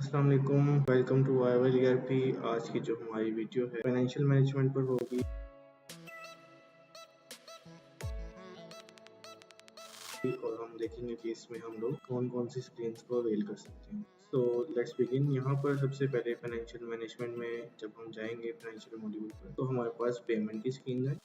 अस्सलाम वालेकुम, welcome to वाइवल ERP. आज की जो हमारी वीडियो है फाइनेंशियल मैनेजमेंट पर होगी और हम देखेंगे कि इसमें हम लोग कौन कौन सी स्क्रीन्स को अवेल कर सकते हैं। So let's begin. यहाँ पर सबसे पहले फाइनेंशियल मैनेजमेंट में जब हम जाएंगे फाइनेंशियल मॉड्यूल पर, तो हमारे पास पेमेंट की स्क्रीन है।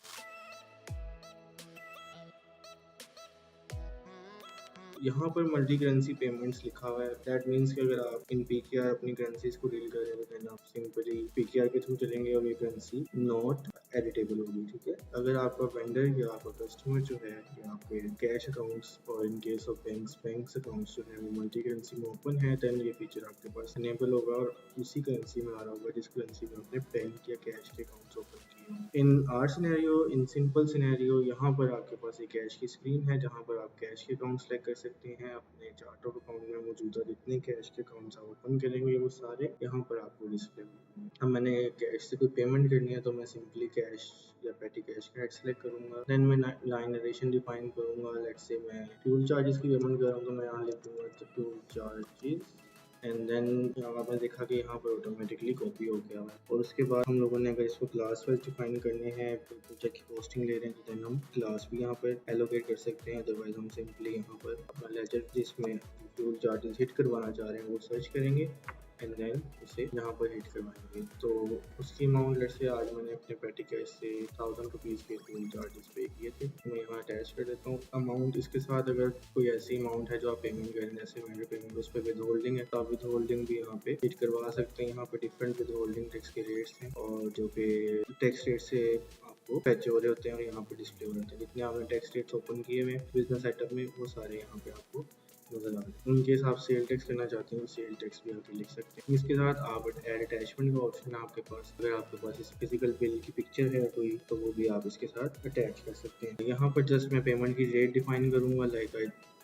यहाँ पर मल्टी करेंसी पेमेंट्स लिखा हुआ है। दैट मीन्स कि अगर आप इन पीकेआर अपनी करेंसीज को डील कर रहे हो देन आप सिंपली पीकेआर के थ्रू चलेंगे और ये करेंसी नॉट एडिटेबल होगी। ठीक है, अगर आपका वेंडर या आपका कस्टमर जो है या आपके कैश अकाउंट्स और in case of banks accounts जो है वो मल्टी करेंसी में ओपन है, देन ये फीचर आपके पास इनेबल होगा और उसी करेंसी में आ रहा होगा जिस करेंसी में आपने बैंक या कैश के अकाउंट्स ओपन किए होंगे। इन are scenario, in simple scenario, यहाँ पर आपके पास एक कैश की स्क्रीन है जहाँ पर आप कैश के अकाउंट सेलेक्ट कर सकते हैं। अपने चार्ट ऑफ अकाउंट में मौजूदा जितने कैश के अकाउंट्स आप ओपन करेंगे वो सारे यहाँ पर आपको डिस्प्ले होंगे। अब मैंने कैश से कोई पेमेंट करनी है तो मैं सिंपली कैश या पेटी कैश कार्ड सेलेक्ट करूंगा। देन मैं लाइन नरेशन डिफाइन करूंगा। लेट्स से मैं फ्यूल चार्जेस की पेमेंट कर रहा हूँ तो मैं यहाँ लिख दूंगा फ्यूल चार्जेस एंड देन आपने देखा कि यहाँ पर ऑटोमेटिकली कॉपी हो गया है। और उसके बाद हम लोगों ने अगर इसको क्लास वाइज डिफाइन करने हैं, प्रोजेक्ट की पोस्टिंग ले रहे हैं तो देन हम क्लास भी यहाँ पर एलोकेट कर सकते हैं। अदरवाइज हम सिंपली यहाँ पर अपना लेजर जिसमें फ्यूल चार्जेस हिट करवाना चाह रहे हैं वो सर्च करेंगे एंड देन उसे यहाँ पर हिट करवाएंगे। तो उसकी अमाउंट लेट्स से आज मैंने अपने पेटी कैश से 1000 रुपीज़ के फ्यूल चार्जेस पे किए थे, मैं यहाँ अटैच कर देता हूँ अमाउंट। इसके साथ अगर कोई ऐसी अमाउंट है जो आप पेमेंट करें जैसे मेरे पेमेंट उस पर विद होल्डिंग है तो आप विद होल्डिंग भी यहाँ पे हिट करवा सकते हैं। यहाँ पे डिफरेंट विद होल्डिंग टैक्स के रेट्स हैं और जो कि टैक्स रेट से आपको फैच हो रहे होते हैं और यहाँ पे डिस्प्ले हो रहे होते हैं। जितने आपने टैक्स रेट्स ओपन किए हुए बिजनेस सेटअप में वो सारे यहाँ पे आपको नजर आ रहे हैं। उनके आप सेल टैक्स लेना चाहते हैं तो सेल टैक्स भी आके लिख सकते हैं। इसके साथ आप एड अटैचमेंट का ऑप्शन है आपके पास। अगर आपके पास इस फिजिकल बिल की पिक्चर है कोई तो वो भी आप इसके साथ अटैच कर सकते हैं। यहाँ पर जस्ट मैं पेमेंट की डेट डिफाइन करूंगा, लाइक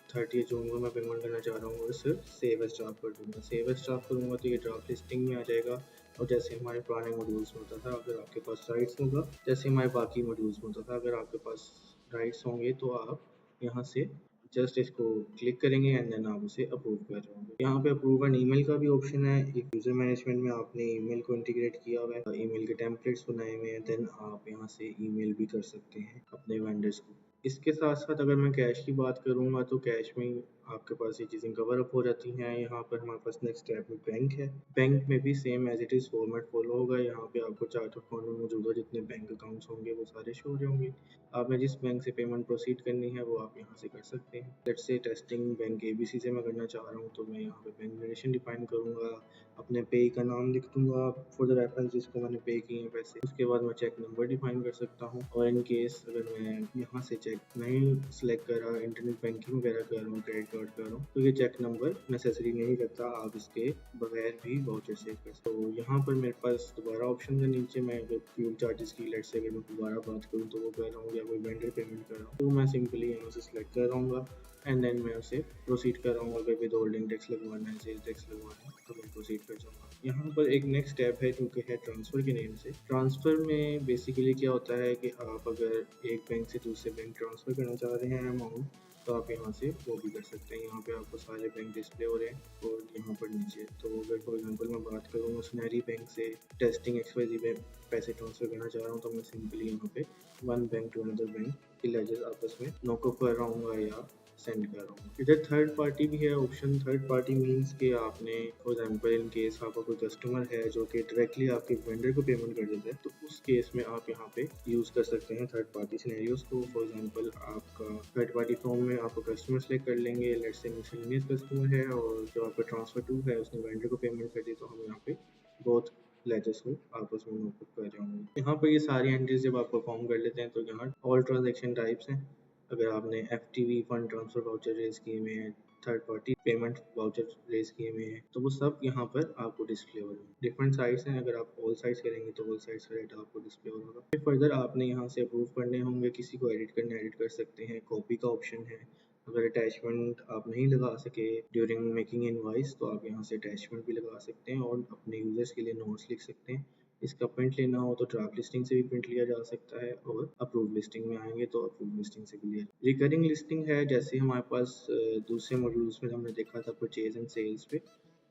30 जून को मैं पेमेंट करना चाह रहा हूँ और सिर्फ सेव एज ड्राफ्ट कर दूंगा। सेव एज ड्राफ्ट करूंगा तो ये ड्राफ्ट लिस्टिंग में आ जाएगा और जैसे हमारे पुराने मॉड्यूल्स में होता था, अगर आपके पास राइट्स होगा जैसे हमारे बाकी मॉड्यूल्स में होता था, अगर आपके पास राइट्स होंगे तो आप यहाँ से जस्ट इसको क्लिक करेंगे एंड देन आप उसे अप्रूव कर रहे होंगे। यहाँ पे अप्रूव एंड ईमेल का भी ऑप्शन है। एक यूजर मैनेजमेंट में आपने ईमेल को इंटीग्रेट किया हुआ है, ईमेल के टेम्पलेट्स बनाए हुए हैं, देन आप यहाँ से ईमेल भी कर सकते हैं अपने वेंडर्स को। इसके साथ साथ अगर मैं कैश की बात करूंगा तो कैश में आपके पास ये चीज़ें कवर अप हो जाती हैं। यहाँ पर हमारे पास नेक्स्ट स्टेप में बैंक है। बैंक में भी same as it is format follow होगा। यहाँ पे आपको चार्ट ऑफ अकाउंट में मौजूदा जितने बैंक अकाउंट्स होंगे वो सारे शो हो रहे होंगे। आपने जिस बैंक से पेमेंट प्रोसीड करनी है वो आप यहाँ से कर सकते हैं। Let's say testing bank ABC से मैं करना चाह रहा हूँ तो मैं यहाँ पे बैंक नरेशन डिफाइन करूँगा, अपने पे का नाम लिख दूंगा फॉर द रेफरेंस जिसको मैंने पे किए हैं पैसे। उसके बाद मैं चेक नंबर डिफाइन कर सकता हूँ और इन केस अगर मैं यहाँ से चेक नहीं सिलेक्ट कर रहा, इंटरनेट बैंकिंग वगैरह कर रहा हूँ, क्रेडिट कार्ड कर रहा हूँ, तो ये चेक नंबर नेसेसरी नहीं करता, आप इसके बगैर भी वाउचर सेव कर सकते हो। तो यहाँ पर मेरे पास दोबारा ऑप्शन है नीचे। मैं अगर फ्यूल चार्जेस की लेट से अगर मैं दोबारा बात करूँ तो वो कर रहा हूँ या कोई वेंडर पेमेंट कर रहा हूँ तो मैं सिंपली यहाँ से सिलेक्ट कर रहा हूँ एंड देन मैं उसे प्रोसीड कर रहा हूँ। अगर विद होल्डिंग टैक्स लगवाना है, सेल टैक्स लगवाना है तो मैं प्रोसीड कर जाऊँगा। यहाँ पर एक नेक्स्ट स्टेप है जो कि है ट्रांसफ़र के नेम से। ट्रांसफ़र में बेसिकली क्या होता है कि आप अगर एक बैंक से दूसरे बैंक ट्रांसफ़र करना चाह रहे हैं अमाउंट तो आप यहाँ से वो भी कर सकते हैं। यहाँ पे आपको सारे बैंक डिस्प्ले हो रहे हैं और यहाँ पर नीचे तो अगर फॉर एग्जांपल मैं बात करूँ सुनहरी बैंक से टेस्टिंग एक्सवाइजी बैंक पैसे ट्रांसफ़र करना चाह रहा हूँ तो मैं सिंपली यहाँ पे one bank to another bank के लेजर आपस में नॉकअप कर रहा हूँ या सेंड कर रहा हूँ। इधर थर्ड पार्टी भी है ऑप्शन। थर्ड पार्टी मीन्स कि आपने फॉर एग्जांपल इन केस आपका कोई कस्टमर है जो कि डायरेक्टली आपके वेंडर को पेमेंट कर देता है तो उस केस में आप यहाँ पे यूज़ कर सकते हैं थर्ड पार्टी सिनेरियोज को। फॉर एग्जांपल आपका थर्ड पार्टी फॉर्म में आपका कस्टमर सेलेक्ट कर लेंगे, लेट्स से मिसलेनियस कस्टमर है और जो आपका ट्रांसफर टू है उसने वेंडर को पेमेंट कर दी तो हम यहाँ पे बहुत लेजर्स को आपस में नोटबुक कर रहे होंगे। यहाँ पर ये सारी एंट्रीज जब आप परफॉर्म कर लेते हैं तो यहाँ ऑल ट्रांजेक्शन टाइप्स हैं। अगर आपने FTV fund transfer voucher raise किए हुए हैं, third party payment voucher raise किए हुए हैं तो वो सब यहाँ पर आपको डिस्प्ले हो रहे हैं। डिफरेंट साइट्स हैं, अगर आप ऑल साइट्स करेंगे तो ऑल साइट्स का डेटा आपको डिस्प्ले हो होगा। फिर फर्दर आपने यहाँ से अप्रूव करने होंगे, किसी को एडिट करने एडिट कर सकते हैं। कॉपी का ऑप्शन है। अगर अटैचमेंट आप नहीं लगा सके ड्यूरिंग मेकिंग इनवॉइस तो आप यहाँ से अटैचमेंट भी लगा सकते हैं और अपने यूजर्स के लिए नोट्स लिख सकते हैं। इसका प्रिंट लेना हो तो ड्राफ्ट लिस्टिंग से भी प्रिंट लिया जा सकता है और अप्रूव लिस्टिंग में आएंगे तो अप्रूव लिस्टिंग से भी लिया। रिकरिंग लिस्टिंग है जैसे हमारे पास दूसरे मॉड्यूल्स में हमने देखा था परचेज एंड सेल्स पे।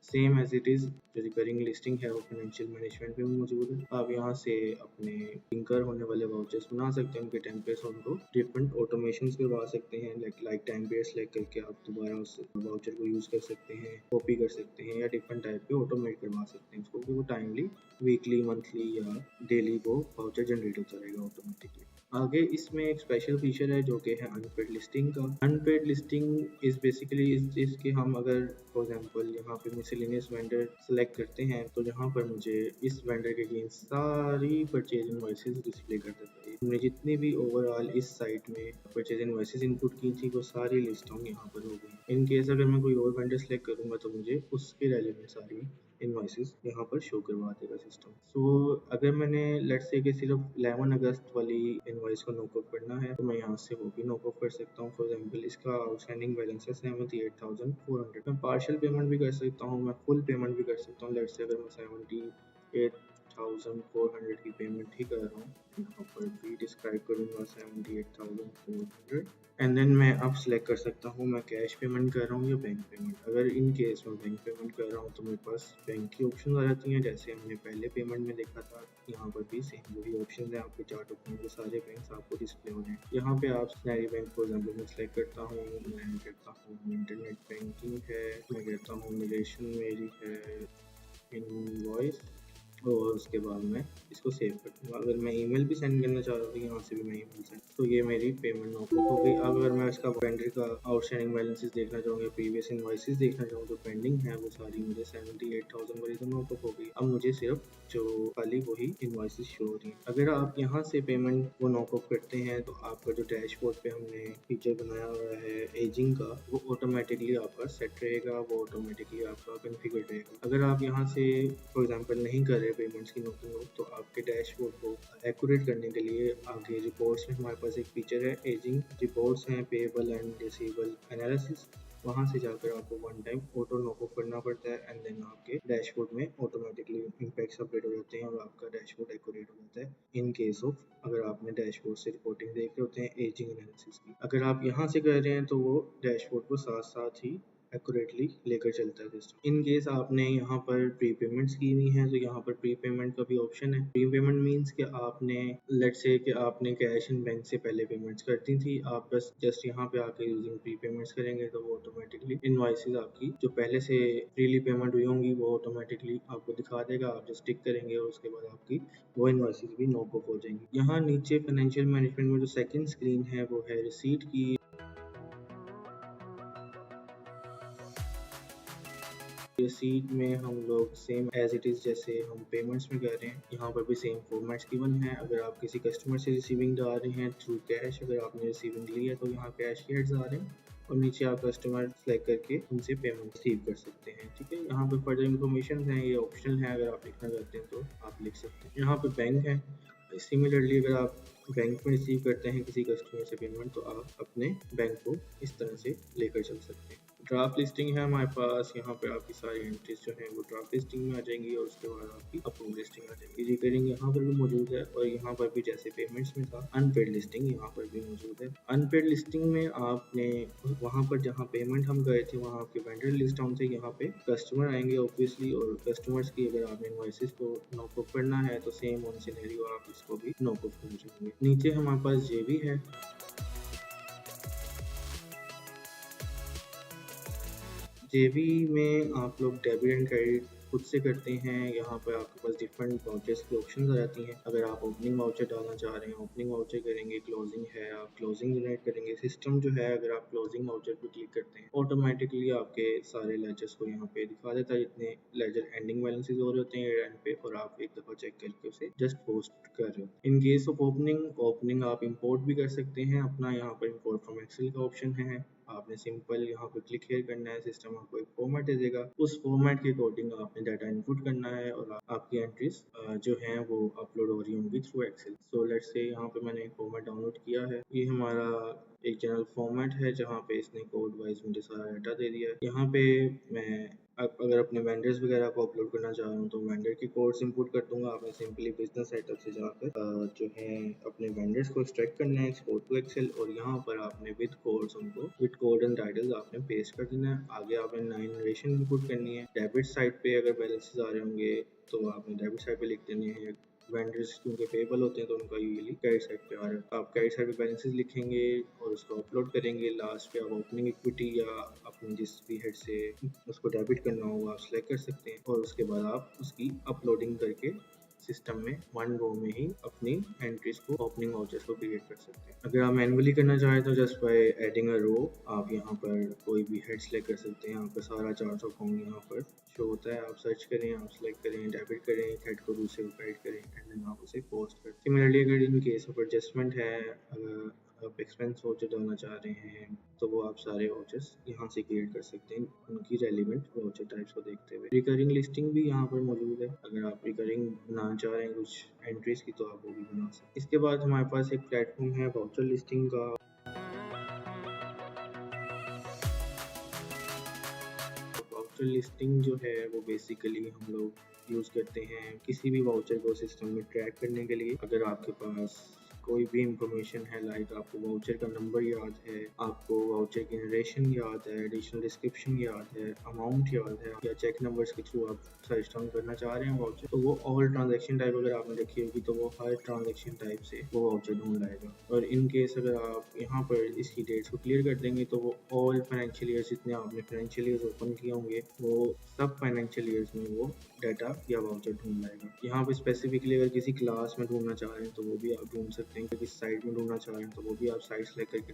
सेम एज इट इज़ जो रिकरिंग लिस्टिंग है वो फाइनेंशियल मैनेजमेंट में मौजूद है। आप यहाँ से अपने इंकर होने वाले वाउचर्स बना सकते हैं, उनके टाइम पीरियड्स उनको डिफरेंट ऑटोमेशन करवा सकते हैं, लाइक टाइम पीरियड्स सेलेक्ट करके आप दोबारा उस वाउचर को यूज़ कर सकते हैं, कॉपी कर सकते हैं या डिफरेंट टाइप के ऑटोमेट करवा सकते हैं उसको कि वो टाइमली वीकली मंथली या डेली वो वाउचर जनरेट होता रहेगा ऑटोमेटिकली। आगे इसमें एक स्पेशल फीचर है जो कि है अनपेड लिस्टिंग का। अनपेड लिस्टिंग इज़ बेसिकली इस चीज़ कि हम अगर फॉर एग्जांपल यहाँ पे मिसलेनियस वेंडर सेलेक्ट करते हैं तो यहाँ पर मुझे इस वेंडर के अगेंस्ट सारी परचेज इनवॉइसेस डिस्प्ले कर देता है। हमने जितनी भी ओवरऑल इस साइट में परचेज इनवॉइसेस इनपुट की थी वो सारी लिस्ट हम यहाँ पर हो गई। इन केस अगर मैं कोई और वेंडर सेलेक्ट करूँगा तो मुझे उसके रेलेवेंट सारी इनवॉइसेस यहाँ पर शो करवा देगा सिस्टम। सो अगर मैंने लेट्स से कि सिर्फ 11 अगस्त वाली इनवॉइस को नॉक ऑफ करना है तो मैं यहाँ से वो भी नॉक ऑफ कर सकता हूँ। फॉर एग्जाम्पल इसका आउटस्टैंडिंग बैलेंस है 78,400। मैं पार्शियल पेमेंट भी कर सकता हूँ, मैं फुल पेमेंट भी कर सकता हूँ। लेट्स से अगर मैं 78,400 की पेमेंट ही कर रहा हूँ, यहाँ पर भी डिस्क्राइब करूँगा 78,400 एंड देन मैं अब सिलेक्ट कर सकता हूँ मैं कैश पेमेंट कर रहा हूँ या बैंक पेमेंट। अगर इन केस में बैंक पेमेंट कर रहा हूँ तो मेरे पास बैंक की ऑप्शन आ जाती हैं जैसे हमने पहले पेमेंट में देखा था। यहाँ पर भी सेम वही ऑप्शन है, आपके चार्ट ओपन के सारे बैंक आपको डिस्प्ले हो जाए। यहाँ पे आप स्नैरी बैंक फॉर एग्जाम्पल मैं सेलेक्ट करता हूँ, मैं कहता हूँ इंटरनेट बैंकिंग है, मैं कहता हूँ नरेशन मेरी है इनवॉइस और उसके बाद मैं इसको सेव कर दूँगा। अगर मैं ईमेल भी सेंड करना चाह रहा हूँ यहाँ से भी मैं ईमेल सेंड, तो ये मेरी पेमेंट नॉक हो गई। अब अगर मैं इसका वेंडर का आउटस्टैंडिंग बैलेंसेस देखना चाहूँ या प्रीवियस इनवॉइसेस देखना चाहूँ तो पेंडिंग है वो सारी मुझे 78,000 वाली तो नॉक हो गई। अब मुझे सिर्फ जो खाली वही इनवॉइसेस शो हो रही हैं। अगर आप यहाँ से पेमेंट को नॉक ऑफ करते हैं तो आपका जो डैशबोर्ड पे हमने फीचर बनाया हुआ है एजिंग का वो ऑटोमेटिकली आपका सेट रहेगा, वो ऑटोमेटिकली आपका कॉन्फ़िगर रहेगा। अगर आप यहाँ से फॉर एग्जांपल नहीं कर रहे पेमेंट्स की नोटिंग तो आपके डैशबोर्ड को एक्यूरेट करने के लिए आगे रिपोर्ट्स में हमारे पास एक फीचर है एजिंग रिपोर्ट्स हैं पेएबल एंड रिसीवेबल एनालिसिस। वहाँ से जाकर आपको one time auto knock off करना पड़ता है एंड देन आपके डैशबोर्ड में ऑटोमेटिकली इम्पैक्ट्स अपडेट हो जाते हैं और आपका डैशबोर्ड एक्यूरेट हो जाता है इन केस ऑफ अगर आपने डैशबोर्ड से रिपोर्टिंग देख रहे होते हैं एजिंग एनालिसिस की। अगर आप यहाँ से कर रहे हैं तो वो डैशबोर्ड को साथ साथ ही एक्यूरेटली लेकर चलता है सिस्टम। इन केस आपने यहाँ पर प्री पेमेंट्स की हुई हैं तो यहाँ पर प्री पेमेंट का भी ऑप्शन है। प्री पेमेंट मीन्स कि आपने लेट्स से कि आपने कैश इन बैंक से पहले पेमेंट्स करती थी, आप बस जस्ट यहाँ पे आके यूजिंग प्री पेमेंट्स करेंगे तो वो ऑटोमेटिकली इनवॉइसेस आपकी जो पहले से प्रीली पेमेंट हुई होंगी वो ऑटोमेटिकली आपको दिखा देगा। आप जस्ट टिक करेंगे और उसके बाद आपकी वो इनवॉइसेस भी नॉक ऑफ हो जाएंगी। यहाँ नीचे फाइनेंशियल मैनेजमेंट में जो सेकंड स्क्रीन है वो है रिसीट की। रिसीट में हम लोग सेम एज इट इज़ जैसे हम पेमेंट्स में कर रहे हैं यहाँ पर भी सेम फॉर्मेट्स गिवन है। अगर आप किसी कस्टमर से रिसीविंग डाल रहे हैं थ्रू कैश, अगर आपने रिसीविंग ली है तो यहाँ कैश के हेड्स आ रहे हैं और नीचे आप कस्टमर सेलेक्ट करके उनसे पेमेंट रिसीव कर सकते हैं। ठीक है, यहाँ पर फर्दर इन्फॉर्मेशन है, ये ऑप्शनल है, अगर आप लिखना चाहते हैं तो आप लिख सकते हैं। यहाँ पे बैंक है, सिमिलरली अगर आप बैंक में रिसीव करते हैं किसी कस्टमर से पेमेंट तो आप अपने बैंक को इस तरह से लेकर चल सकते हैं। ड्राफ्ट लिस्टिंग है हमारे पास, यहाँ पे आपकी सारी एंट्रीज जो हैं वो ड्राफ्ट लिस्टिंग में आ जाएंगी और उसके बाद आपकी अप्रूव लिस्टिंग आ जाएगी। रिकरिंग यहाँ पर भी मौजूद है और यहाँ पर भी जैसे पेमेंट्स में था अनपेड लिस्टिंग यहाँ पर भी मौजूद है। अनपेड लिस्टिंग में आपने वहाँ पर जहाँ पेमेंट हम गए थे वहाँ आपके वेंडर लिस्ट डाउन से यहाँ पे कस्टमर आएंगे ऑब्वियसली और कस्टमर्स की अगर आपने इनवॉइसेस को नॉक ऑफ करना है तो सेम ऑन सिनेरियो आप इसको भी नॉक ऑफ कर जाएंगे। नीचे हमारे पास जे भी है। जेबी में आप लोग डेबिट एंड क्रेडिट खुद से करते हैं। यहाँ पर आपके पास डिफरेंट वाउचर्स की ऑप्शंस आ जाती हैं। अगर आप ओपनिंग वाउचर डालना चाह रहे हैं ओपनिंग वाउचर करेंगे, क्लोजिंग है आप क्लोजिंग जनरेट करेंगे। सिस्टम जो है अगर आप क्लोजिंग वाउचर पर क्लिक करते हैं ऑटोमेटिकली आपके सारे लेजर्स को यहाँ पे दिखा देता है जितने लेजर एंडिंग बैलेंसेस हो रहे होते हैं एंड पे और आप एक दफ़ा चेक करके उसे जस्ट पोस्ट कर रहे हो। इन केस ऑफ ओपनिंग आप इंपोर्ट भी कर सकते हैं अपना। यहाँ पर इंपोर्ट फ्रॉम एक्सेल का ऑप्शन है, आपने सिंपल यहाँ पे क्लिक हियर करना है, सिस्टम आपको एक फॉर्मेट दे देगा, उस फॉर्मेट के अकॉर्डिंग आपने डाटा इनपुट करना है और आपकी एंट्रीज जो हैं वो अपलोड हो रही होंगी through Excel. So let's say यहाँ पे मैंने एक फॉर्मेट डाउनलोड किया है, ये हमारा एक जनरल फॉर्मेट है जहाँ पे इसने कोड वाइज मुझे सारा डाटा दे दिया है। यहाँ पे मैं अब अगर अपने वेंडर्स वगैरह को अपलोड करना चाह रहा हूँ तो वेंडर की कोड्स इंपोर्ट कर दूंगा। आपने सिंपली बिजनेस सेटअप से जाकर जो है अपने वेंडर्स को एक्सट्रैक्ट करना है, एक्सपोर्ट टू एक्सेल, और यहाँ पर आपने विद कोड्स उनको विद कोड एंड टाइटल्स आपने पेस्ट कर देना है। आगे आपने नरेशन इनपुट करनी है। डेबिट साइड पे अगर बैलेंसेस आ रहे होंगे तो आपने डेबिट साइड पे लिख देने हैं। वेंडर्स क्योंकि पेबल होते हैं तो उनका यूजुअली क्रेडिट साइड पे आ रहा है। आप क्रेडिट साइड पे बैलेंसेस लिखेंगे और उसको अपलोड करेंगे। लास्ट पे आप ओपनिंग इक्विटी या अपने जिस भी हेड से उसको डेबिट करना होगा आप सेलेक्ट कर सकते हैं, और उसके बाद आप उसकी अपलोडिंग करके सिस्टम में वन गो में ही अपनी एंट्रीज को, ओपनिंग वाउचर्स को क्रिएट कर सकते हैं। अगर आप मैनुअली करना चाहें तो जस्ट बाय एडिंग अ रो आप यहाँ पर कोई भी हेड सेलेक्ट कर सकते हैं। आपका सारा चार्ट ऑफ अकाउंट यहाँ पर शो होता है। आप सर्च करें, आप सेलेक्ट करें, डेबिट करें, हेड को दूसरे को क्रेडिट करें एंड देन आप उसे पोस्ट करें। सिमिलरली अगर इन केस ऑफ एडजस्टमेंट है, अगर आप एक्सपेंस वाउचर डालना चाह रहे हैं तो वो आप सारे वाउचर्स यहाँ से क्रिएट कर सकते हैं उनकी रेलिवेंट वाउचर टाइप्स को देखते हुए। रिकरिंग लिस्टिंग भी यहाँ पर मौजूद है। अगर आप रिकरिंग बनाना चाह रहे हैं कुछ एंट्रीज की तो आप वो भी बना सकते हैं। इसके बाद हमारे पास एक प्लेटफॉर्म है वाउचर लिस्टिंग का। वाउचर लिस्टिंग जो है वो बेसिकली हम लोग यूज़ करते हैं किसी भी वाउचर को सिस्टम में ट्रैक करने के लिए। अगर आपके पास कोई भी इंफॉर्मेशन है, लाइक आपको वाउचर का नंबर याद है, आपको वाउचर की नरेशन याद है, एडिशनल डिस्क्रिप्शन याद है, अमाउंट याद है, या चेक नंबर्स के थ्रू आप सर्च डाउन करना चाह रहे हैं वाउचर, तो वो ऑल ट्रांजेक्शन टाइप अगर आपने रखी होगी तो वो हर ट्रांजेक्शन टाइप से वो वाउचर ढूंढ लाएगा। और इन केस अगर आप यहाँ पर इसकी डेट्स को क्लियर कर देंगे तो वो ऑल फाइनेंशियल ईयर जितने आपने फाइनेंशियल ईयर्स ओपन किए होंगे वो सब फाइनेंशियल ईयर्स में वो डाटा या वाउचर ढूंढ लाएगा। यहाँ पे स्पेसिफिकली अगर किसी क्लास में ढूंढना चाह रहे हैं तो वो भी आप ढूंढ सकते हैं। किसी साइट में ढूंढना चाह रहे हैं तो वो भी आप साइट सेलेक्ट करके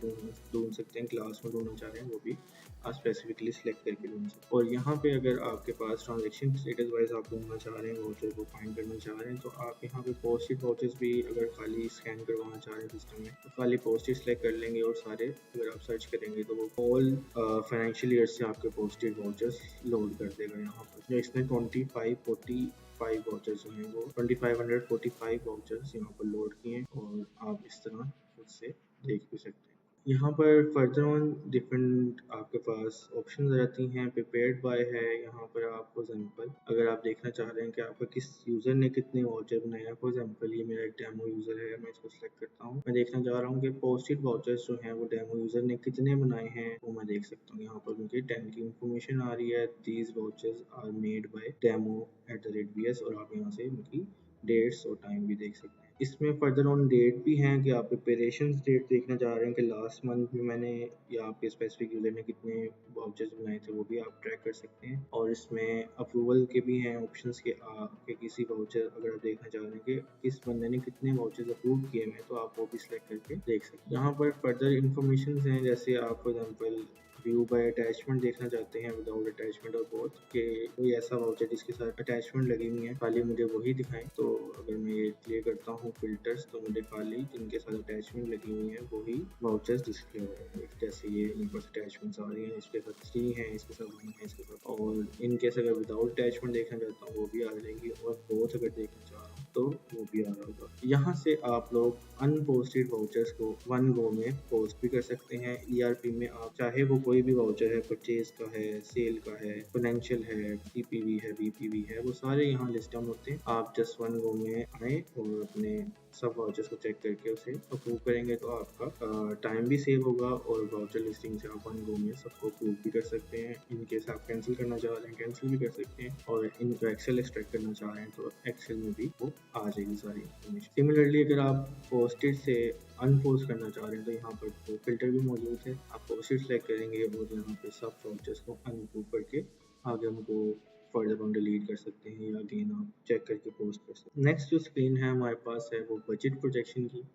ढूंढ सकते हैं। क्लास में ढूंढना चाह रहे हैं वो भी आप स्पेसिफिकली सेलेक्ट करके ढूंढ सकते हैं। और यहाँ पे अगर आपके पास ट्रांजेक्शन स्टेटस वाइज आप ढूंढना चाह रहे हैं, वाउचर को फाइंड करना चाह रहे हैं, तो आप यहाँ पे पोस्टेड वाउचर्स भी अगर खाली स्कैन करवाना चाह रहे हैं सिस्टम में तो खाली पोस्टेड सेलेक्ट कर लेंगे और सारे अगर आप सर्च करेंगे तो वो ऑल फाइनेंशियल ईयर से आपके पोस्टेड वाउचर्स लोड कर देगा। यहाँ पर जो इसने 2545 वाउचर्स जो हैं वो 2545 वाउचर्स यहाँ पर लोड किए हैं और आप इस तरह खुद से देख भी सकते हैं। यहाँ पर फर्दर ऑन डिफरेंट आपके पास ऑप्शन रहती हैं। प्रिपेयर्ड बाय है, यहाँ पर आप फॉर एग्जांपल अगर आप देखना चाह रहे हैं कि आपका किस यूज़र ने कितने वाउचर बनाए हैं। फॉर एग्जांपल ये मेरा एक डेमो यूज़र है, मैं इसको सेलेक्ट करता हूँ। मैं देखना चाह रहा हूँ कि पोस्टेड वाउचर्स जो हैं वो डेमो यूज़र ने कितने बनाए हैं वो मैं देख सकता हूँ। यहाँ पर मुझे 10 की इंफॉर्मेशन आ रही है। These vouchers are made by demo@bs और आप यहाँ से उनकी डेट्स और टाइम भी देख सकते हैं। इसमें फर्दर ऑन डेट भी हैं कि आप प्रिपरेशन डेट देखना चाह रहे हैं कि लास्ट मंथ में मैंने या आपके स्पेसिफिक यूजर ने कितने वाउचर्स बनाए थे वो भी आप ट्रैक कर सकते हैं। और इसमें अप्रूवल के भी हैं ऑप्शंस के किसी वाउचर अगर आप देखना चाह रहे हैं कि किस बंदे ने कितने वाउचर्स अप्रूव किए हैं तो आप वो भी सिलेक्ट करके देख सकते हैं। यहाँ पर फर्दर इन्फॉर्मेशन हैं जैसे आप for example view bye attachment देखना चाहते हैं विदाउट अटैचमेंट और बोथ के कोई ऐसा वाउचर जिसके साथ अटैचमेंट लगी हुई है खाली मुझे वही दिखाएं। तो अगर मैं ये क्लियर करता हूँ फिल्टर्स तो मुझे खाली जिनके साथ अटैचमेंट लगी हुई है वही वाउचर्स डिस्प्ले हो रहे हैं। जैसे ये इन पर अटैचमेंट्स आ रही हैं, इसके साथ 3 है, इसके साथ 1 है, इसके साथ, और इनकेस अगर विदाउट अटैचमेंट देखना चाहता हूँ वो भी आ जाएंगी और बोथ अगर देखना चाह रहा हूँ तो वो भी आ रहा होगा। यहाँ से आप लोग अनपोस्टेड वाउचर्स को वन गो में पोस्ट भी कर सकते हैं। ईआरपी में आप चाहे वो कोई भी वाउचर है, परचेज का है, सेल का है, फाइनेंशियल है, टीपीवी है, बीपीवी है, वो सारे यहाँ लिस्ट डाउन होते हैं। आप जस्ट वन गो में आए और अपने सब वाउचर्स को चेक करके उसे अप्रूव करेंगे तो आपका टाइम भी सेव होगा और वाउचर लिस्टिंग से आप वन गो में सबको अप्रूव भी कर सकते हैं। इन केस आप कैंसिल करना चाह रहे हैं कैंसिल भी कर सकते हैं और इनको एक्सेल एक्सट्रैक्ट करना चाह रहे हैं तो एक्सेल में भी वो आ जाएगी सारी इन्फॉर्मेशन। सिमिलरली अगर आप पोस्टेड से अनपोस्ट करना चाह रहे हैं तो यहाँ पर तो फिल्टर भी मौजूद है। आप पोस्टेड सेलेक्ट करेंगे और यहाँ पे सब वाउचर्स को अनअप्रूव करके आगे उनको फर्दर ऑन डिलीट कर सकते हैं या अगेन आप चेक करके पोस्ट कर सकते हैं। नेक्स्ट जो स्क्रीन है हमारे पास है वो बजट प्रोजेक्शन की।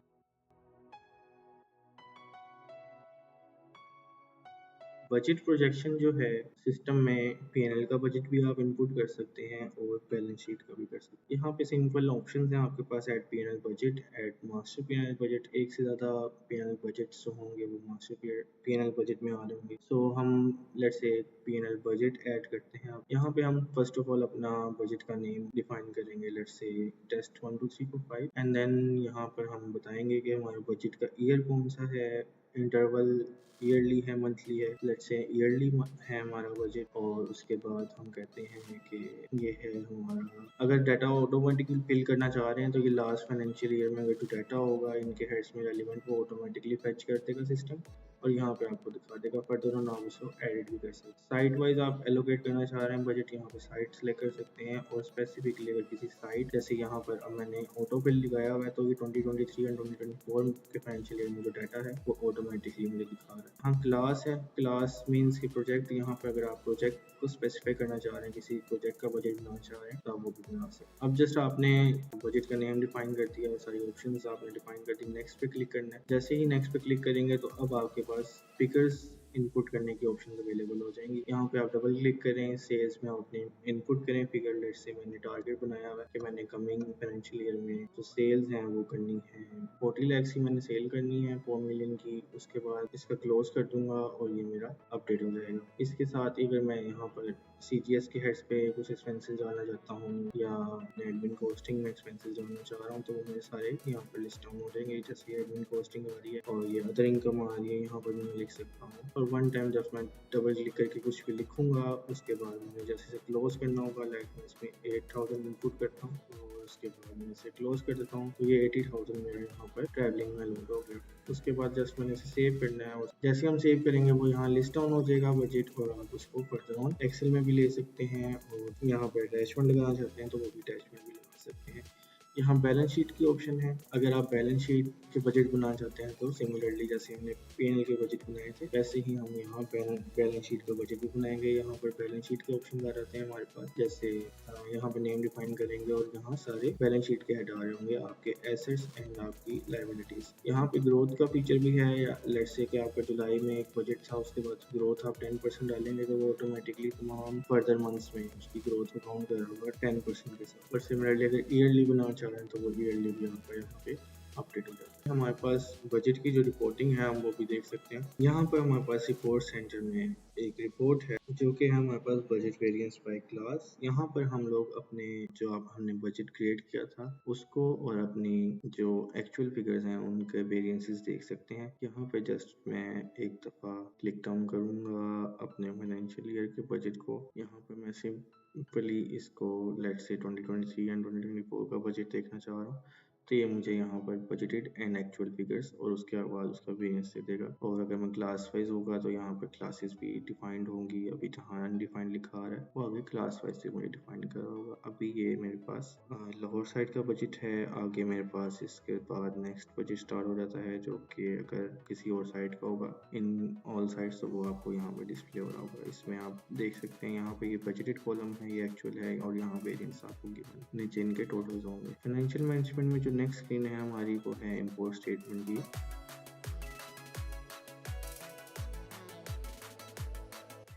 बजट प्रोजेक्शन जो है सिस्टम में पीएनएल का बजट भी आप इनपुट कर सकते हैं और बैलेंस शीट का भी कर सकते हैं। यहाँ पे सिंपल ऑप्शंस हैं आपके पास, add PNL budget, add master PNL budget. एक से ज़्यादा पीएनएल बजट जो होंगे वो मास्टर पीएनएल बजट में आ रहे होंगे। सो हम let's say PNL budget add करते हैं। यहाँ पे हम फर्स्ट ऑफ ऑल अपना बजट का नेम डिफाइन करेंगे, let's say test 1 2 3 4 5 and then यहाँ पर हम बताएंगे कि हमारे बजट का ईयर कौन सा है इंटरवल ईयरली है, मंथली है, लेट्स से ईयरली है हमारा बजट, और उसके बाद हम कहते हैं कि ये है हमारा, अगर डाटा ऑटोमेटिकली फिल करना चाह रहे हैं तो ये लास्ट फाइनेंशियल ईयर में अगर जो डाटा होगा इनके हेड्स में रेलिवेंट वो ऑटोमेटिकली फेच कर देगा सिस्टम, और यहाँ पे आपको दिखा देगा। फर्दर ऑन आप उसको एडिट भी कर सकते हैं। साइट वाइज आप एलोकेट करना चाह रहे हैं बजट, यहाँ पे साइट सेलेक्ट कर सकते हैं, और स्पेसिफिकली अगर किसी साइट, जैसे यहाँ पर अब मैंने ऑटो फिल लगाया हुआ है तो ये 2023 एंड 2024 के फाइनेंशियल ईयर में जो डाटा है वो ऑटोमेटिकली मुझे दिखा रहा है। हाँ, क्लास है, क्लास मीन्स की प्रोजेक्ट, यहाँ पे अगर आप प्रोजेक्ट को स्पेसिफाई करना चाह रहे हैं, किसी प्रोजेक्ट का बजट बनाना चाह रहे हैं तो आप वो भी बना सकते हैं। अब जस्ट आपने बजट का नेम डिफाइन कर दिया और सारी ऑप्शंस आपने डिफाइन कर दी, नेक्स्ट पे क्लिक करना है। जैसे ही नेक्स्ट पे क्लिक करेंगे तो अब आपके पास फिगर्स इनपुट करने की ऑप्शन अवेलेबल हो जाएंगी। यहाँ पे आप डबल क्लिक करें, सेल्स में अपने इनपुट करें फिगर। लेट से मैंने टारगेट बनाया हुआ है कि मैंने कमिंग फाइनेंशियल ईयर में जो सेल्स हैं वो करनी है 40 लाख की, मैंने सेल करनी है 4 मिलियन की। उसके बाद इसका क्लोज कर दूंगा और ये मेरा अपडेट हो जाएगा। इसके साथ ही अगर मैं यहाँ पर CGS के हेड्स पे कुछ एक्सपेंसेस डालना चाहता हूँ या एडमिन कोस्टिंग में एक्सपेंसेस डालना चाह रहा हूँ तो वो मेरे सारे यहाँ पर लिस्ट डाउन हो जाएंगे। जैसे एडमिन कोस्टिंग आ रही है और ये अदर इनकम आ रही है, यहाँ पर मैं लिख सकता हूँ। और वन टाइम जब मैं डबल क्लिक करके कुछ भी लिखूंगा उसके बाद मुझे जैसे से क्लोज करना होगा, लाइक मैं इसमें 8000 इनपुट करता हूँ और उसके बाद मैं इसे क्लोज कर देता हूँ तो ये 80,000 मेरे यहाँ पर ट्रैवलिंग में लोड हो गया। उसके बाद जस्ट मैंने इसे सेव करना है और जैसे हम सेव करेंगे वो यहाँ लिस्ट डाउन हो जाएगा बजट, और आप उसको फर्दर ऑन एक्सेल में भी ले सकते हैं, और यहाँ पर अटैचमेंट लगाना चाहते हैं तो वो भी अटैचमेंट भी लगा सकते हैं। यहाँ बैलेंस शीट की ऑप्शन है, अगर आप बैलेंस शीट के बजट बनाना चाहते हैं तो सिमिलरली जैसे हमने P&L के बजट बनाए थे वैसे ही हम यहाँ बैलेंस शीट का बजट भी बनाएंगे। यहाँ पर बैलेंस शीट के ऑप्शन आ जाते हैं हमारे पास, जैसे यहाँ पर नेम डिफाइन करेंगे और यहाँ सारे बैलेंस शीट के हेड आ रहे होंगे, आपके एसेट्स एंड आपकी लायबिलिटीज। यहाँ पे ग्रोथ का फीचर भी है, लेट्स से कि आपका जुलाई में एक बजट था, उसके बाद ग्रोथ आप 10% डालेंगे तो वो ऑटोमेटिकली तमाम फर्दर मंथ्स में उसकी ग्रोथ को काउंट कर रहा होगा 10% के साथ। और सिमिलरली अगर ईयरली बनाना चाह रहे हैं तो वो ईयरली भी आपका यहाँ पे अपडेट हो जाता है। हमारे पास बजट की जो रिपोर्टिंग है हम वो भी देख सकते हैं। यहाँ पर हमारे पास रिपोर्ट सेंटर में एक रिपोर्ट है जो कि है हमारे पास बजट वेरिएंस बाय क्लास। यहाँ पर हम लोग अपने जो अब हमने बजट क्रिएट किया था उसको और अपनी जो एक्चुअल फिगर्स हैं उनके वेरिएंसेस देख सकते हैं। यहाँ पे जस्ट मैं एक दफ़ा क्लिक डाउन करूँगा अपने फाइनेंशियल ईयर के बजट को। यहाँ पर मैं सिंपली इसको लेट्स से 2023 एंड 2024 का बजट देखना चाह रहा हूँ तो ये मुझे यहाँ पर बजटेड एंड एक्चुअल फिगर्स और उसके बाद उसका वेरिएंस दे देगा। और अगर मैं क्लास वाइज होगा तो यहाँ पर क्लासेस भी डिफाइंड होंगी। अभी जहाँ अनडिफाइंड लिखा आ रहा है वो आगे क्लास वाइज से मुझे डिफाइन कर रहा होगा। अभी ये मेरे पास लाहौर साइड का बजट है, आगे मेरे पास इसके बाद नेक्स्ट बजट स्टार्ट हो जाता है जो कि अगर किसी और साइड का होगा इन ऑल साइड्स तो वो आपको यहाँ पर डिस्प्ले हो रहा होगा। इसमें आप देख सकते हैं यहाँ पे ये बजटेड कॉलम है, ये एक्चुअल है और यहाँ वेरिएंस आपको गिवन नीचे इनके टोटल्स होंगे। फाइनेंशियल मैनेजमेंट में जो नेक्स्ट स्क्रीन है हमारी वो है इंपोर्ट स्टेटमेंट की।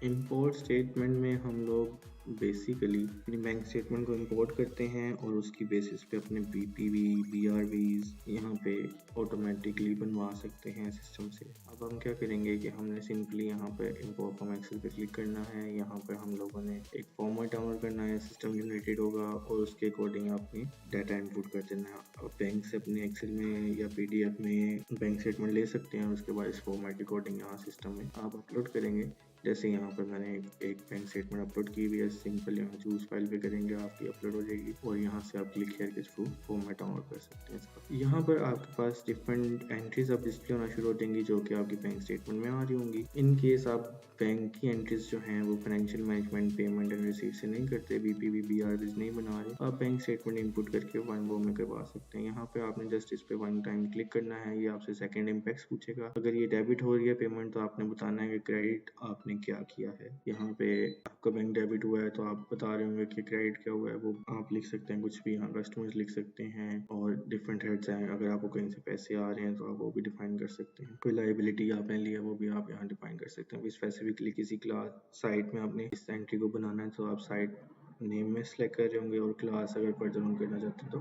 इंपोर्ट स्टेटमेंट में हम लोग बेसिकली अपनी बैंक स्टेटमेंट को इंपोर्ट करते हैं और उसकी बेसिस पे अपने BPV BRVs यहाँ पे ऑटोमेटिकली बनवा सकते हैं सिस्टम से। अब हम क्या करेंगे कि हमने सिंपली यहाँ पे इंपोर्ट फ्रॉम एक्सेल पे क्लिक करना है। यहाँ पर हम लोगों ने एक फॉर्मेट डाउनलोड करना है, सिस्टम जनरेटेड होगा और उसके अकॉर्डिंग अपनी डाटा इनपुट कर देना है। अब बैंक से अपने एक्सेल में या PDF में बैंक स्टेटमेंट ले सकते हैं और उसके बाद इस फॉर्मेट के अकॉर्डिंग यहाँ सिस्टम में आप अपलोड करेंगे। जैसे यहाँ पर मैंने एक बैंक स्टेटमेंट अपलोड की हुई है, सिंपल यहाँ चूज फाइल पे करेंगे आपकी अपलोड हो जाएगी और यहाँ से आप क्लिक हेयर के थ्रू फॉर्मेट डाउनलोड कर सकते हैं इसका। यहाँ पर आपके पास डिफरेंट एंट्रीज अब डिस्प्ले होना शुरू हो जाएंगी जो कि आपकी बैंक स्टेटमेंट में आ रही होंगी। इन केस आप बैंक की एंट्रीज जो हैं वो financial management payment and receipt से नहीं करते, BPV BRVs नहीं बना रहे, आप बैंक स्टेटमेंट इनपुट करके वन गो में करवा सकते हैं। यहाँ पे आपने जस्ट इस पे वन टाइम क्लिक करना है, ये आपसे सेकंड इम्पैक्ट पूछेगा। अगर ये डेबिट हो रही है पेमेंट तो आपने बताना है कि क्रेडिट आपने क्या किया है। यहाँ पे आपका बैंक डेबिट हुआ है तो आप बता रहे होंगे कि क्रेडिट क्या हुआ है, वो आप लिख सकते हैं कुछ भी, यहाँ कस्टमर्स लिख सकते हैं और डिफरेंट हेड्स हैं। अगर आपको कहीं से पैसे आ रहे हैं तो आप वो भी डिफाइन कर सकते हैं। कोई लाइबिलिटी आपने लिया वो भी आप यहाँ डिफाइन कर सकते हैं। स्पेसिफिकली किसी क्लास साइट में आपने इस एंट्री को बनाना है तो आप साइट नेम में सेलेक्ट कर रहे होंगे और क्लास अगर फर्दर करना चाहते हैं तो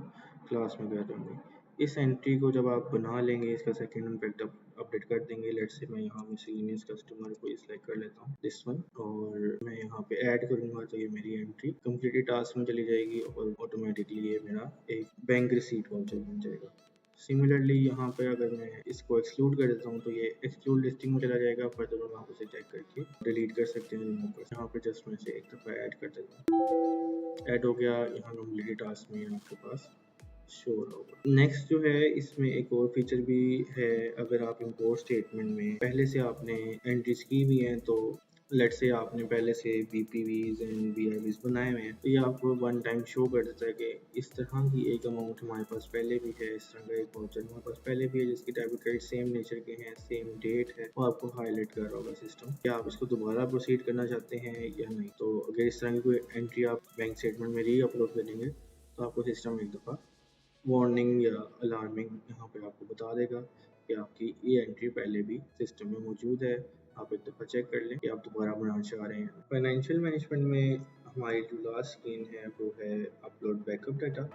क्लास में कर रहे होंगे। इस एंट्री को जब आप बना लेंगे इसका सेकंड इम्पैक्ट अपडेट कर देंगे। लेट्स से मैं यहाँ मिसलेनियस कस्टमर को सिलेक्ट कर लेता हूँ दिस वन और मैं यहाँ पे ऐड करूँगा तो ये मेरी एंट्री कंप्लीटेड टास्क में चली जाएगी और ऑटोमेटिकली ये मेरा एक बैंक रिसीट वाउचर बन जाएगा। सिमिलरली यहाँ पे अगर मैं इसको एक्सक्लूड कर देता हूँ तो ये एक्सक्लूड लिस्टिंग में चला जाएगा। फर्दर में आप उसे चेक करके डिलीट कर सकते हैं, रिमूव कर। यहाँ पे जस्ट मैं इसे एक दफ़ा ऐड कर देता हूँ। ऐड हो गया, यहाँ नॉर्मलिटी टास्क में आपके पास शो होगा। नेक्स्ट जो है इसमें एक और फीचर भी है। अगर आप इंपोर्ट स्टेटमेंट में पहले से आपने एंट्रीज की हुई हैं, तो लेट से आपने पहले से VPVs एंड VIVs बनाए हुए हैं, तो ये आपको वन टाइम शो कर देता है कि इस तरह की एक अमाउंट हमारे पास पहले भी है, इस तरह का एक वाउचर हमारे पास पहले भी है जिसकी डेबिट क्रेडिट सेम नेचर के हैं, सेम डेट है, वो आपको हाईलाइट कर रहा होगा सिस्टम कि आप इसको दोबारा प्रोसीड करना चाहते हैं या नहीं। तो अगर इस तरह की कोई एंट्री आप बैंक स्टेटमेंट में री अपलोड करेंगे तो आपको सिस्टम एक दफ़ा वार्निंग या अलार्मिंग यहाँ पे आपको बता देगा कि आपकी ये एंट्री पहले भी सिस्टम में मौजूद है, आप एक दफ़ा चेक कर लें कि आप दोबारा बनाना चाह रहे हैं। फाइनेंशियल मैनेजमेंट में हमारी जो लास्ट स्क्रीन है वो है upload backup data.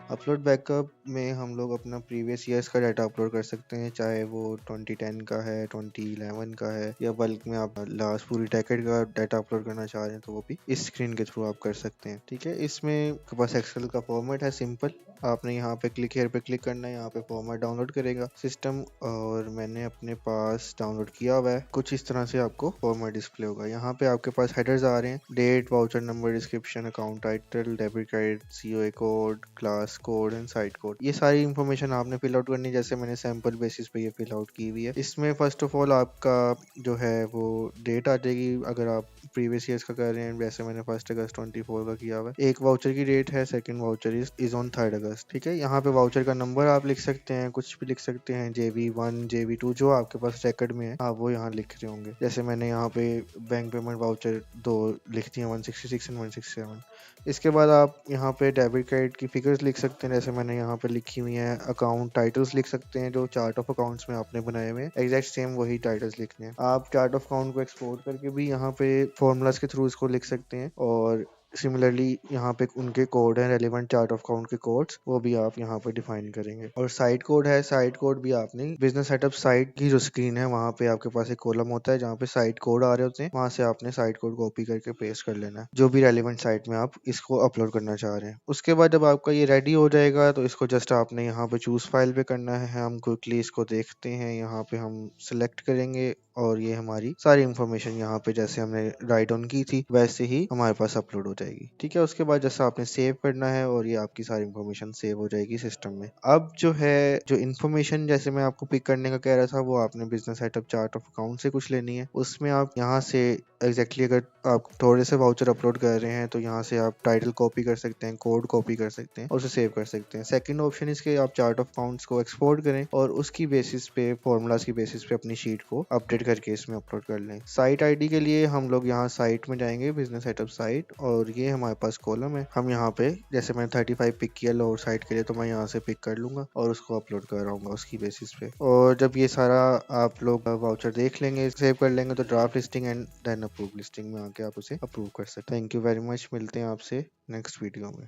Upload backup में हम लोग अपना प्रीवियस ईयर्स का डाटा अपलोड कर सकते हैं, चाहे वो 2010 का है, 2011 का है, या बल्क में आप लास्ट पूरी डेकेड का डाटा अपलोड करना चाह रहे हैं तो वो भी इस स्क्रीन के थ्रू आप कर सकते हैं। ठीक है, इसमें आपके पास एक्सेल का फॉर्मेट है सिंपल। आपने यहाँ पे क्लिक हेयर पे क्लिक करना है, यहाँ पे फॉर्मेट डाउनलोड करेगा सिस्टम, और मैंने अपने पास डाउनलोड किया हुआ है। कुछ इस तरह से आपको फॉर्मेट डिस्प्ले होगा। यहाँ पे आपके पास हेडर्स आ रहे हैं, date, voucher number, description, account title, debit credit, COA code, class code and site code. ये सारी इंफॉर्मेशन आपने फिल आउट करनी है, जैसे मैंने सैंपल बेसिस पे ये फिल आउट की हुई है। इसमें फर्स्ट ऑफ ऑल आपका जो है वो डेट आ जाएगी अगर आप प्रीवियस ईयर्स का कर रहे हैं, वैसे मैंने 1 अगस्त 24 का किया हुआ है। एक वाउचर की डेट है, सेकंड वाउचर इज ऑन 3 अगस्त। ठीक है, यहाँ पे वाउचर का नंबर आप लिख सकते हैं, कुछ भी लिख सकते हैं, JB1 JB2 जो आपके पास रिकॉर्ड में है आप वो यहाँ लिख रहे होंगे। जैसे मैंने यहाँ पे बैंक पेमेंट वाउचर 2 लिख दिए, 166 एंड 167। इसके बाद आप यहाँ पे डेबिट क्रेडिट की फिगर्स लिख सकते हैं, जैसे मैंने यहाँ पे लिखी हुई है। अकाउंट टाइटल्स लिख सकते हैं, जो चार्ट ऑफ अकाउंट्स में आपने बनाए हुए हैं, एग्जैक्ट सेम वही टाइटल्स लिखने हैं। आप चार्ट ऑफ अकाउंट को एक्सपोर्ट करके भी यहाँ पे फॉर्मूलाज के थ्रू इसको लिख सकते हैं, और सिमिलरली यहाँ पे उनके कोड है, रेलिवेंट चार्ट ऑफ अकाउंट के कोड्स, वो भी आप यहाँ पे डिफाइन करेंगे। और साइट कोड है, साइट कोड भी आपने बिजनेस सेटअप साइट की जो स्क्रीन है वहाँ पे आपके पास एक कॉलम होता है जहाँ पे साइट कोड आ रहे होते हैं, वहाँ से आपने साइट कोड कॉपी करके पेस्ट कर लेना है जो भी रेलिवेंट साइट में आप इसको अपलोड करना चाह रहे हैं। उसके बाद जब आपका ये रेडी हो जाएगा तो इसको जस्ट आपने यहाँ पे चूज फाइल पे करना है। हम क्विकली इसको देखते हैं, यहाँ पे हम सिलेक्ट करेंगे और ये हमारी सारी इंफॉर्मेशन यहाँ पे जैसे हमने राइट ऑन की थी वैसे ही हमारे पास अपलोड हो जाएगी। ठीक है, उसके बाद जैसा आपने सेव करना है और ये आपकी सारी इंफॉर्मेशन सेव हो जाएगी सिस्टम में। अब जो है जो इंफॉर्मेशन जैसे मैं आपको पिक करने का कह रहा था, वो आपने business setup chart of account से कुछ लेनी है। उसमें आप यहाँ से एग्जैक्टली अगर आप थोड़े से वाउचर अपलोड कर रहे हैं तो यहाँ से आप टाइटल कॉपी कर सकते हैं, कोड कॉपी कर सकते हैं और उसे सेव कर सकते हैं। सेकंड ऑप्शन इसके आप चार्ट ऑफ अकाउंट्स को एक्सपोर्ट करें और उसकी बेसिस पे फॉर्मूलाज की बेसिस पे अपनी शीट को अपडेट करके इसमें अपलोड कर लें। साइट आईडी के लिए हम लोग यहाँ साइट में जाएंगे, बिजनेस सेटअप साइट, और ये हमारे पास कॉलम है। हम यहाँ पे जैसे मैंने 35 पिक किया लोअर साइट के लिए, तो मैं यहाँ से पिक कर लूंगा और उसको अपलोड कर रहा हूँ उसकी बेसिस पे। और जब ये सारा आप लोग वाउचर देख लेंगे, सेव कर लेंगे, तो draft listing and then approve listing में आके आप उसे अप्रूव कर सकते हैं। थैंक यू वेरी मच, मिलते हैं आपसे नेक्स्ट वीडियो में।